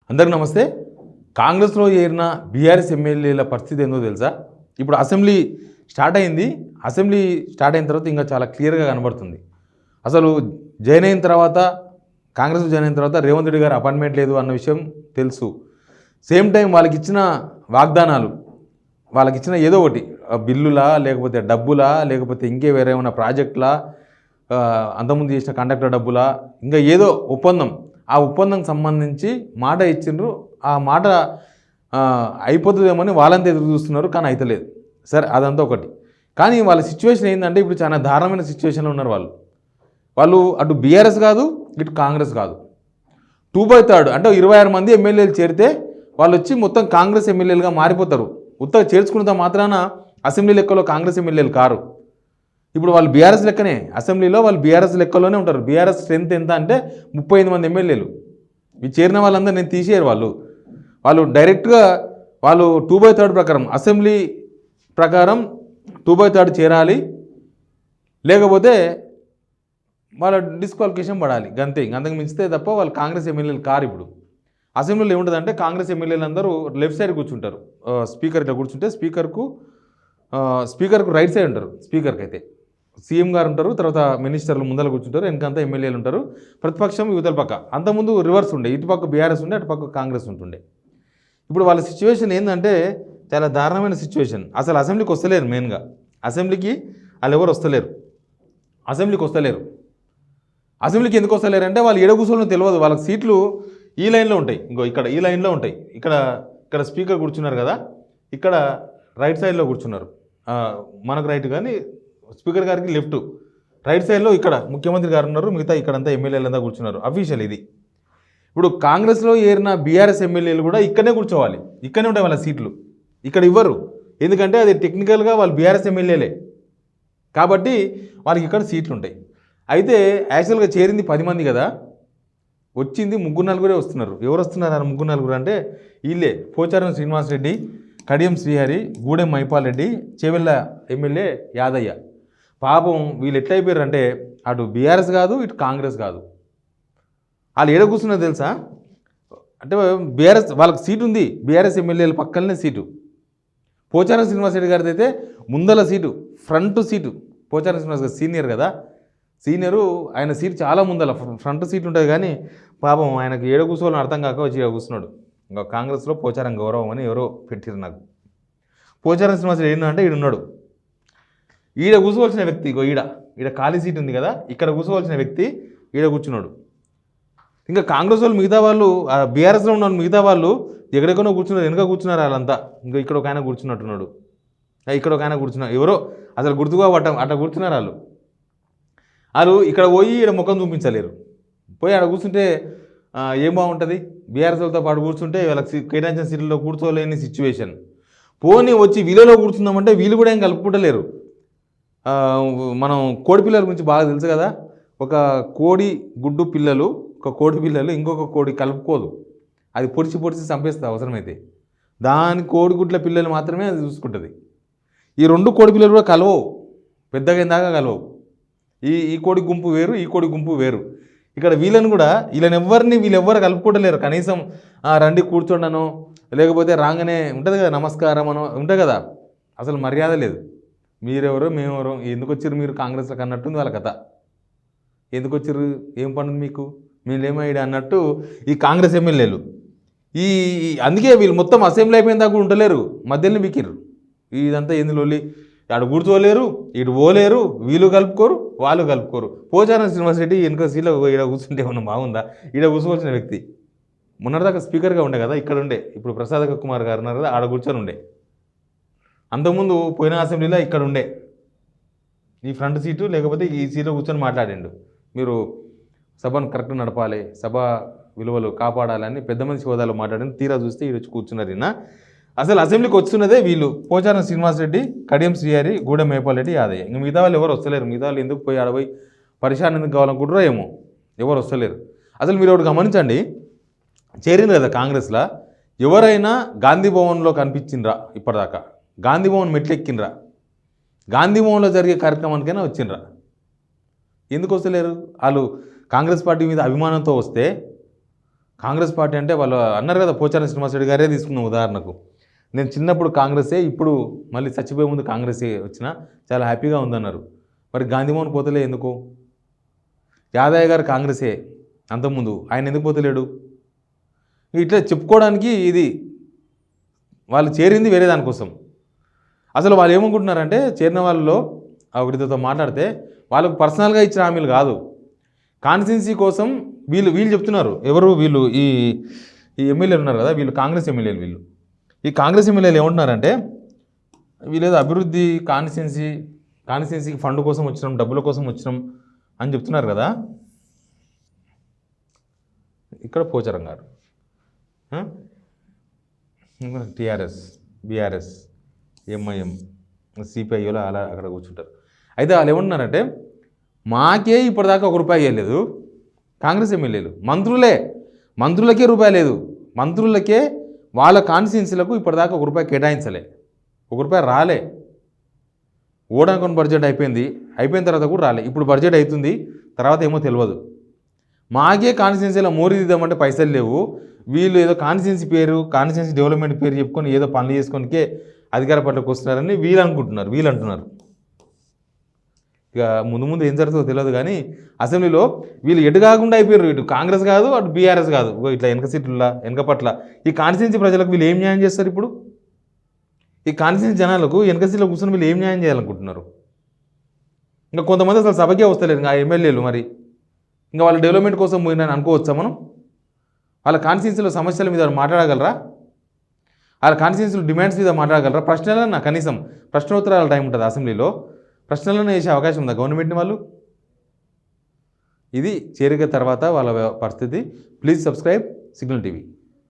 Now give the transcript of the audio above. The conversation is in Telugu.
అందరికీ నమస్తే. కాంగ్రెస్లో చేరిన బీఆర్ఎస్ ఎమ్మెల్యేల పరిస్థితి ఏందో తెలుసా? ఇప్పుడు అసెంబ్లీ స్టార్ట్ అయింది. అసెంబ్లీ స్టార్ట్ అయిన తర్వాత ఇంకా చాలా క్లియర్గా కనబడుతుంది. అసలు జాయిన్ అయిన తర్వాత, కాంగ్రెస్లో జాయిన్ అయిన తర్వాత రేవంత్ రెడ్డి గారు అపాయింట్మెంట్ లేదు అన్న విషయం తెలుసు. సేమ్ టైం వాళ్ళకి ఇచ్చిన వాగ్దానాలు, వాళ్ళకి ఇచ్చిన ఏదో ఒకటి బిల్లులా, లేకపోతే డబ్బులా, లేకపోతే ఇంకే వేరే ఏమైనా ప్రాజెక్టులా, అంతకుముందు చేసిన కండక్టర్ డబ్బులా, ఇంకా ఏదో ఒప్పందం, ఆ ఒప్పందంకి సంబంధించి మాట ఇచ్చిండ్రు. ఆ మాట అయిపోతుందేమని వాళ్ళంతా ఎదురు చూస్తున్నారు, కానీ అయితలేదు. సరే, అదంతా ఒకటి. కానీ వాళ్ళ సిచ్యువేషన్ ఏంటంటే ఇప్పుడు చాలా దారుణమైన సిచ్యువేషన్లో ఉన్నారు వాళ్ళు అటు బీఆర్ఎస్ కాదు, ఇటు కాంగ్రెస్ కాదు. 2/3 అంటే 26 మంది ఎమ్మెల్యేలు చేరితే వాళ్ళు వచ్చి మొత్తం కాంగ్రెస్ ఎమ్మెల్యేలుగా మారిపోతారు. ఉత్తగా చేర్చుకున్నంత మాత్రాన అసెంబ్లీ లెక్కలో కాంగ్రెస్ ఎమ్మెల్యేలు కారు. ఇప్పుడు వాళ్ళు బీఆర్ఎస్ లెక్కనే, అసెంబ్లీలో వాళ్ళు బీఆర్ఎస్ లెక్కలోనే ఉంటారు. బీఆర్ఎస్ స్ట్రెంత్ ఎంత అంటే 35 మంది ఎమ్మెల్యేలు. ఈ చేరిన వాళ్ళందరూ నేను తీసేయరు. వాళ్ళు డైరెక్ట్గా వాళ్ళు 2/3 ప్రకారం, అసెంబ్లీ ప్రకారం 2/3 చేరాలి, లేకపోతే వాళ్ళ డిస్క్వాలిఫికేషన్ పడాలి, గంతే. అంతకు మించితే తప్ప వాళ్ళు కాంగ్రెస్ ఎమ్మెల్యేలు కారు. ఇప్పుడు అసెంబ్లీలో ఏముంటుందంటే కాంగ్రెస్ ఎమ్మెల్యేలు అందరూ లెఫ్ట్ సైడ్ కూర్చుంటారు. స్పీకర్ ఇట్లా కూర్చుంటే స్పీకర్కు రైట్ సైడ్ ఉంటారు. స్పీకర్కి అయితే సీఎం గారు ఉంటారు, తర్వాత మినిస్టర్లు ముందర కూర్చుంటారు, వెనకంతా ఎమ్మెల్యేలు ఉంటారు, ప్రతిపక్షం యువతల పక్క. అంతకుముందు రివర్స్ ఉండే, ఇటుపక్క బీఆర్ఎస్ ఉండే, అటుపక్క కాంగ్రెస్ ఉంటుండే. ఇప్పుడు వాళ్ళ సిచ్యువేషన్ ఏంటంటే చాలా దారుణమైన సిచ్యువేషన్. అసలు అసెంబ్లీకి వస్తలేరు. మెయిన్గా అసెంబ్లీకి వాళ్ళు ఎవరు వస్తలేరు. అసెంబ్లీకి ఎందుకు వస్తలేరు అంటే వాళ్ళు కూర్చోనో తెలియదు. వాళ్ళకి సీట్లు ఈ లైన్లో ఉంటాయి, ఇక్కడ ఈ లైన్లో ఉంటాయి. ఇక్కడ స్పీకర్ కూర్చున్నారు కదా, ఇక్కడ రైట్ సైడ్లో కూర్చున్నారు. మనకు రైట్, కానీ స్పీకర్ గారికి లెఫ్ట్. రైట్ సైడ్లో ఇక్కడ ముఖ్యమంత్రి గారు ఉన్నారు, మిగతా ఇక్కడంతా ఎమ్మెల్యేలంతా కూర్చున్నారు. అఫీషియల్ ఇది. ఇప్పుడు కాంగ్రెస్లో ఏరిన బీఆర్ఎస్ ఎమ్మెల్యేలు కూడా ఇక్కడనే కూర్చోవాలి, ఇక్కడనే ఉంటాయి వాళ్ళ సీట్లు. ఇక్కడ ఇవ్వరు, ఎందుకంటే అది టెక్నికల్గా వాళ్ళు బీఆర్ఎస్ ఎమ్మెల్యేలే కాబట్టి వాళ్ళకి ఇక్కడ సీట్లు ఉంటాయి. అయితే యాక్చువల్గా చేరింది 10 మంది కదా, వచ్చింది 3-4 వస్తున్నారు. ఎవరు వస్తున్నారు ఆ 3-4 అంటే వీళ్ళే: పోచారం శ్రీనివాసరెడ్డి, కడియం శ్రీహరి, గూడెం మైపాల్ రెడ్డి, చేవెళ్ళ ఎమ్మెల్యే యాదయ్య. పాపం వీళ్ళు ఎట్లయిపోయారు అంటే అటు బీఆర్ఎస్ కాదు, ఇటు కాంగ్రెస్ కాదు. వాళ్ళు కూర్చున్నారు తెలుసా? అంటే బీఆర్ఎస్ వాళ్ళకి సీటు ఉంది, బీఆర్ఎస్ ఎమ్మెల్యేల పక్కనే సీటు. పోచారం శ్రీనివాసరెడ్డి గారిది అయితే ముందల seat, front seat. Pocharam Srinivas గారు సీనియర్ కదా, సీనియరు, ఆయన సీట్ చాలా ముందల ఫ్రంట్ సీట్ ఉంటుంది. కానీ పాపం ఆయనకు కూర్చోవాలని అర్థం కాక వచ్చి కూర్చున్నాడు. ఇంకా కాంగ్రెస్లో పోచారం గౌరవం అని ఎవరో పెట్టిరు నాకు. పోచారం శ్రీనివాసరెడ్డి ఏంటంటే ఈడున్నాడు, కూర్చోవలసిన వ్యక్తి ఈడ ఖాళీ సీట్ ఉంది కదా, ఇక్కడ కూర్చోవలసిన వ్యక్తి కూర్చున్నాడు. ఇంకా కాంగ్రెస్ వాళ్ళు మిగతా వాళ్ళు, బీఆర్ఎస్లో ఉన్న మిగతా వాళ్ళు ఎక్కడెక్కడో కూర్చున్నారు, వెనక కూర్చున్నారు వాళ్ళంతా. ఇంకా ఇక్కడ ఒక ఆయన కూర్చున్నట్టున్నాడు, ఇక్కడ ఒక ఆయన కూర్చున్నారు. ఎవరో అసలు గుర్తుగా అట్లా కూర్చున్నారు వాళ్ళు ఇక్కడ పోయి ఇక్కడ ముఖం చూపించలేరు. పోయి ఆడ కూర్చుంటే ఏం బాగుంటుంది? బీఆర్ఎస్ వాళ్ళతో పాటు కూర్చుంటే వాళ్ళకి కేటాయించిన సీట్లలో కూర్చోలేని సిచ్యువేషన్. పోనీ వచ్చి వీళ్ళలో కూర్చుందామంటే వీళ్ళు కూడా ఏం కలుపుకుంటలేరు. మనం కోడి పిల్లల గురించి బాగా తెలుసు కదా, ఒక కోడి గుడ్డు పిల్లలు, ఒక కోడి పిల్లలు ఇంకొక కోడి కలుపుకోదు, అది పొడిచి చంపేస్తుంది అవసరమైతే. దాని కోడిగుడ్ల పిల్లలు మాత్రమే అది చూసుకుంటుంది. ఈ 2 కోడి పిల్లలు కూడా కలవవు, పెద్దగా దాకా కలవవు. ఈ కోడి గుంపు వేరు, ఈ కోడి గుంపు వేరు. ఇక్కడ వీళ్ళని కూడా వీళ్ళెవ్వరు కలుపుకోవట్లేరు. కనీసం రండి కూర్చోండనో, లేకపోతే రాగానే ఉంటుంది కదా నమస్కారం అనో ఉంటుంది కదా, అసలు మర్యాద లేదు. మీరెవరో మేమెవరో, ఎందుకు వచ్చారు మీరు కాంగ్రెస్లకు అన్నట్టుంది వాళ్ళ కథ. ఎందుకు వచ్చారు, ఏం పనుంది మీకు, మీరేమయ్యాడు అన్నట్టు ఈ కాంగ్రెస్ ఎమ్మెల్యేలు. అందుకే వీళ్ళు మొత్తం అసెంబ్లీ అయిపోయిన దాకా ఉండలేరు, మధ్యలో వీకిర్రు. ఇదంతా ఎందులోలి, అటు కూర్చోలేరు, ఇటు పోలేరు, వీళ్ళు కలుపుకోరు, వాళ్ళు కలుపుకోరు. పోచారం శ్రీనివాసరెడ్డి వెనుక సీట్లో కూర్చుంటే ఏమన్నా బాగుందా? కూర్చోవలసిన వ్యక్తి మొన్నటిదాకా స్పీకర్గా ఉండే కదా, ఇక్కడ ఉండే. ఇప్పుడు ప్రసాద్ కుమార్ గారు ఉన్నారు కదా, ఆడ కూర్చొని ఉండే. అంతకుముందు పోయిన అసెంబ్లీలో ఇక్కడ ఉండే ఈ ఫ్రంట్ సీటు, లేకపోతే ఈ సీట్లో కూర్చొని మాట్లాడిండు. మీరు సభను కరెక్ట్గా నడపాలి, సభ విలువలు కాపాడాలని పెద్ద మనిషి హోదాలో మాట్లాడిన తీరా చూస్తే వచ్చి కూర్చున్నారు. అసలు అసెంబ్లీకి వస్తున్నదే వీళ్ళు: పోచారం శ్రీనివాసరెడ్డి, కడియం శ్రీహరి, గూడెం మైపాల్ రెడ్డి, యాదయ్య. ఇంక మిగతా వాళ్ళు ఎవరు వస్తలేరు. మిగతా వాళ్ళు ఎందుకు పోయి ఆడపోయి పరిశాన్ ఎందుకు కావాలనుకుంటారో ఏమో, ఎవరు వస్తలేరు. అసలు మీరు ఒకటి గమనించండి, చేరింది కదా కాంగ్రెస్లో, ఎవరైనా గాంధీ భవన్లో కనిపించిండ్రా? ఇప్పటిదాకా గాంధీ భవన్ మెట్లెక్కిండ్రా? గాంధీ భవన్లో జరిగే కార్యక్రమానికైనా వచ్చిండ్రా? ఎందుకు వస్తలేరు? వాళ్ళు కాంగ్రెస్ పార్టీ మీద అభిమానంతో వస్తే కాంగ్రెస్ పార్టీ అంటే వాళ్ళు అన్నారు కదా, పోచారం శ్రీనివాసరెడ్డి గారే తీసుకున్న ఉదాహరణకు, నేను చిన్నప్పుడు కాంగ్రెసే, ఇప్పుడు మళ్ళీ చచ్చిపోయే ముందు కాంగ్రెసే వచ్చినా చాలా హ్యాపీగా ఉందన్నారు. మరి గాంధీమోహన్ పోతలే ఎందుకు? యాదయ్య గారు కాంగ్రెసే అంతకుముందు, ఆయన ఎందుకు పోతలేడు? ఇట్లా చెప్పుకోవడానికి ఇది వాళ్ళు చేరింది వేరే దానికోసం. అసలు వాళ్ళు ఏమనుకుంటున్నారంటే, చేరిన వాళ్ళలో ఒకరితో మాట్లాడితే వాళ్ళకు పర్సనల్గా ఇచ్చిన హామీలు కాదు, కాన్స్టిట్యున్సీ కోసం వీళ్ళు చెప్తున్నారు. ఎవరు వీళ్ళు? ఈ ఎమ్మెల్యేలు ఉన్నారు కదా, వీళ్ళు కాంగ్రెస్ ఎమ్మెల్యేలు. వీళ్ళు ఈ కాంగ్రెస్ ఎమ్మెల్యేలు ఏమంటున్నారంటే, వీళ్ళేదో అభివృద్ధి కాన్స్టిట్యున్సీకి ఫండ్ కోసం వచ్చినాం, డబ్బుల కోసం వచ్చినాం అని చెప్తున్నారు కదా. ఇక్కడ పోచారం గారు టీఆర్ఎస్, బీఆర్ఎస్, ఎంఐఎం, సిపిఐలో అలా అక్కడ కూర్చుంటారు. అయితే వాళ్ళు ఏమంటున్నారంటే, మాకే ఇప్పటిదాకా ₹1 ఇవ్వలేదు కాంగ్రెస్ ఎమ్మెల్యేలు, మంత్రులకే రూపాయి లేదు, మంత్రులకే వాళ్ళ కాన్స్టిట్యున్సీలకు ఇప్పటిదాకా ₹1 కేటాయించలే, ₹1 రాలే. ఓడాకొని బడ్జెట్ అయిపోయిన తర్వాత కూడా రాలే, ఇప్పుడు బడ్జెట్ అవుతుంది, తర్వాత ఏమో తెలియదు. మాకే కాన్స్టిట్యున్సీలో మోరీదిద్దామంటే పైసలు లేవు, వీళ్ళు ఏదో కాన్స్టిట్యున్సీ డెవలప్మెంట్ పేరు చెప్పుకొని ఏదో పనులు చేసుకొనికే అధికార పట్లకు వస్తున్నారని వీళ్ళు అంటున్నారు. ఇక ముందు ఏం జరుగుతుందో తెలియదు, కానీ అసెంబ్లీలో వీళ్ళు ఎటు కాకుండా అయిపోయారు, ఇటు కాంగ్రెస్ కాదు, అటు బీఆర్ఎస్ కాదు, ఇట్లా వెనక పట్ల ఈ కాన్స్టిట్యున్సీ ప్రజలకు వీళ్ళు ఏం న్యాయం చేస్తారు? ఇప్పుడు ఈ కాన్స్టిట్యున్సీ జనాలకు వెనక సీట్లో కూర్చొని వీళ్ళు ఏం న్యాయం చేయాలనుకుంటున్నారు? ఇంకా కొంతమంది అసలు సభకే వస్తలేరు ఇంకా ఎమ్మెల్యేలు. మరి ఇంకా వాళ్ళ డెవలప్మెంట్ కోసం పోయినని అనుకోవచ్చా మనం? వాళ్ళ కాన్స్టిట్యున్సీలో సమస్యల మీద మాట్లాడగలరా? వాళ్ళ కాన్స్టిట్యున్సీలో డిమాండ్స్ మీద మాట్లాడగలరా? ప్రశ్నలన్నా కనీసం ప్రశ్నోత్తరాల టైం ఉంటుంది అసెంబ్లీలో, ప్రశ్నలను వేసే అవకాశం ఉందా గవర్నమెంట్ని వాళ్ళు? ఇది చేరిక తర్వాత వాళ్ళ పరిస్థితి. Please subscribe signal TV.